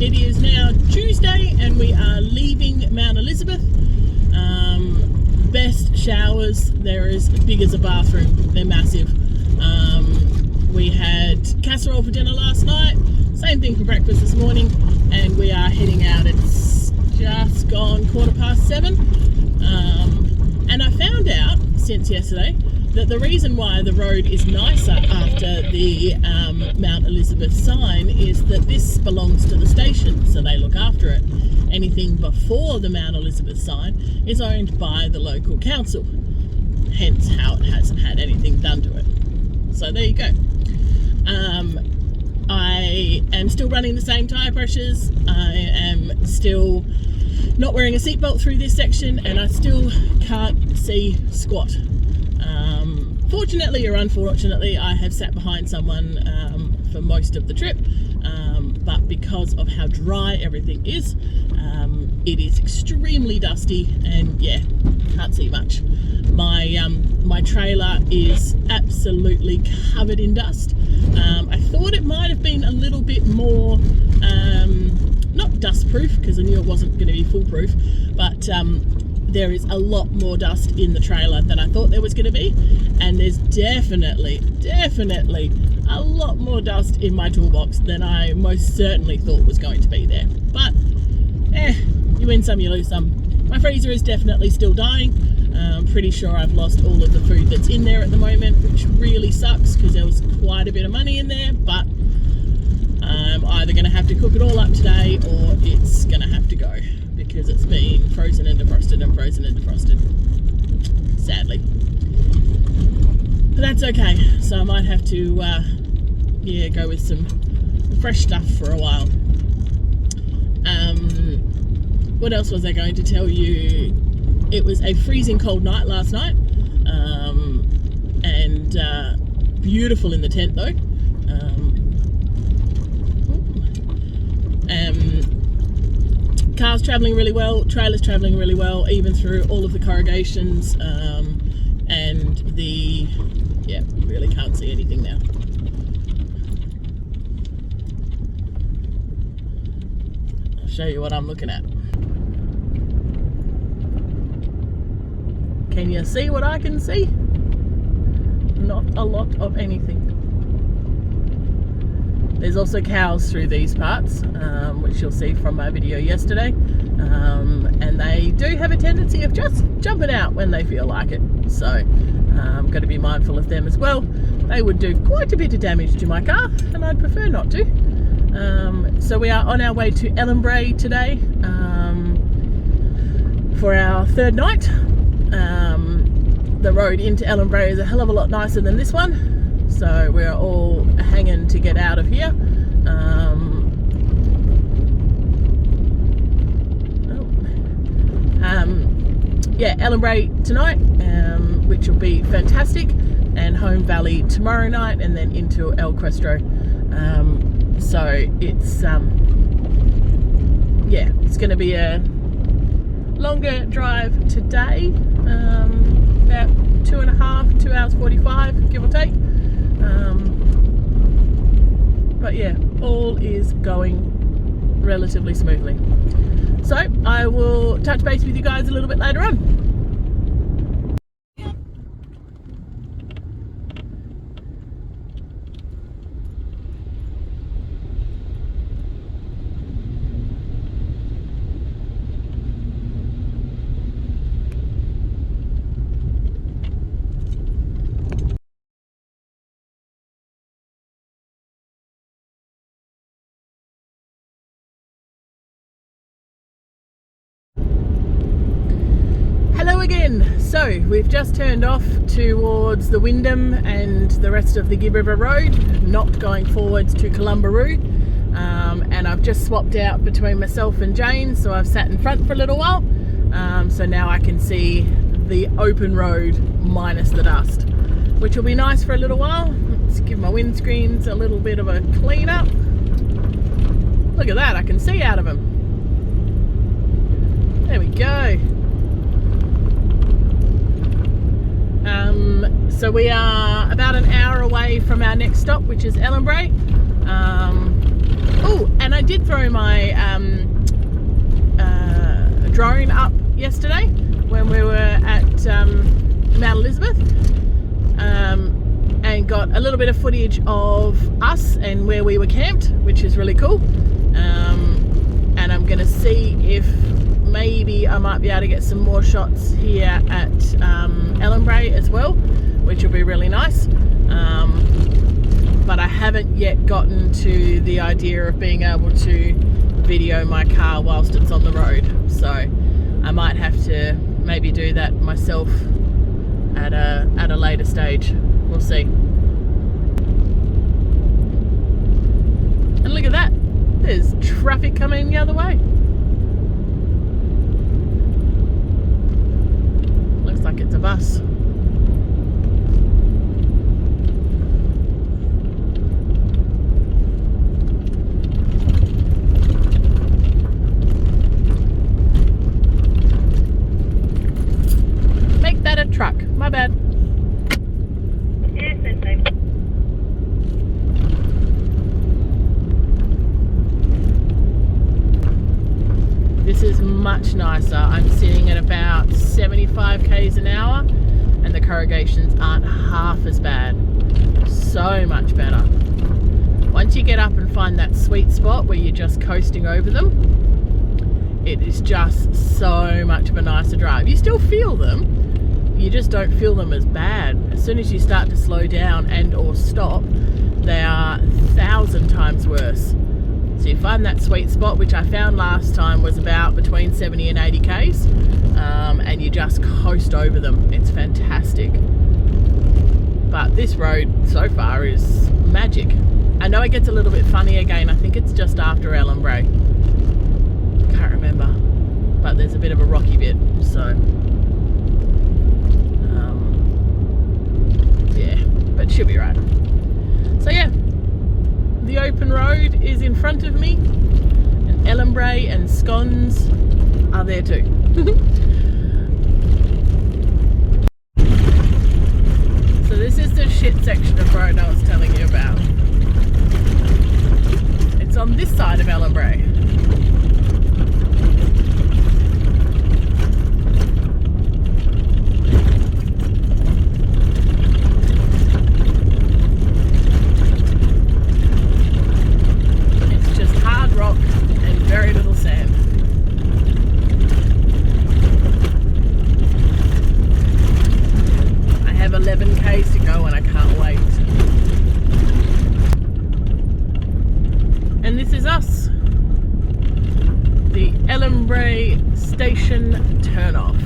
It is now Tuesday and we are leaving Mount Elizabeth. Best showers, they're as big as a bathroom, they're massive. We had casserole for dinner last night, same thing for breakfast this morning, and we are heading out. It's just gone 7:15. And I found out since yesterday that the reason why the road is nicer after the Mount Elizabeth sign is that this belongs to the station, so they look after it. Anything before the Mount Elizabeth sign is owned by the local council, hence how it hasn't had anything done to it. So there you go. I am still running the same tyre pressures. I am still not wearing a seatbelt through this section, and I still can't see squat. Fortunately or unfortunately, I have sat behind someone for most of the trip, but because of how dry everything is, it is extremely dusty, and yeah, can't see much. My trailer is absolutely covered in dust. I thought it might have been a little bit more not dust proof, because I knew it wasn't going to be foolproof, but there is a lot more dust in the trailer than I thought there was going to be, and there's definitely a lot more dust in my toolbox than I most certainly thought was going to be there. But you win some, you lose some. My freezer is definitely still dying. I'm pretty sure I've lost all of the food that's in there at the moment, which really sucks because there was quite a bit of money in there, but I'm either going to have to cook it all up today or it's going to have to go, because it's been frozen and defrosted and frozen and defrosted, sadly. But that's okay, so I might have to go with some fresh stuff for a while. What else was I going to tell you? It was a freezing cold night last night, and beautiful in the tent though. Cars travelling really well, trailers travelling really well, even through all of the corrugations, and really can't see anything now. I'll show you what I'm looking at. Can you see what I can see? Not a lot of anything. There's also cows through these parts, which you'll see from my video yesterday, and they do have a tendency of just jumping out when they feel like it, so I'm going to be mindful of them as well. They would do quite a bit of damage to my car, and I'd prefer not to. So we are on our way to Ellenbrae today for our third night. The road into Ellenbrae is a hell of a lot nicer than this one, so we're all hanging to get out of here. Ellenbrae tonight, which will be fantastic, and Home Valley tomorrow night, and then into El Questro. So it's going to be a longer drive today, about 2 hours 45, give or take. But yeah, all is going relatively smoothly. So I will touch base with you guys a little bit later on. Again, so we've just turned off towards the Wyndham and the rest of the Gibb River Road, not going forwards to Columbaroo, and I've just swapped out between myself and Jane, so I've sat in front for a little while, so now I can see the open road minus the dust, which will be nice for a little while. Let's give my windscreens a little bit of a clean up. Look at that, I can see out of them. There we go. So we are about an hour away from our next stop, which is Ellenbrae. Oh, and I did throw my drone up yesterday when we were at Mount Elizabeth, and got a little bit of footage of us and where we were camped, which is really cool. And I'm going to see if maybe I might be able to get some more shots here at Ellenbrae as well, which will be really nice. But I haven't yet gotten to the idea of being able to video my car whilst it's on the road, so I might have to maybe do that myself at a later stage. We'll see. And look at that, there's traffic coming the other way. Looks like it's a bus. Make that a truck, my bad. Yes, that's same. This is much nicer. I'm sitting at about 75 k's an hour and the corrugations aren't half as bad. So much better. Once you get up and find that sweet spot where you're just coasting over them, it is just so much of a nicer drive. You still feel them, you just don't feel them as bad. As soon as you start to slow down and or stop, they are 1,000 times worse. So you find that sweet spot, which I found last time was about between 70 and 80 k's, and you just coast over them. It's fantastic. But this road so far is magic. I know it gets a little bit funny again. I think it's just after Ellenbrae. Can't remember, but there's a bit of a rocky bit, so yeah, but it should be right. So yeah, the open road is in front of me, and Ellenbrae and scones are there too. So this is the shit section of road I was telling you about. It's on this side of Ellenbrae. Very little sand. I have 11 k's to go and I can't wait. And this is us. The Ellenbrae station turnoff.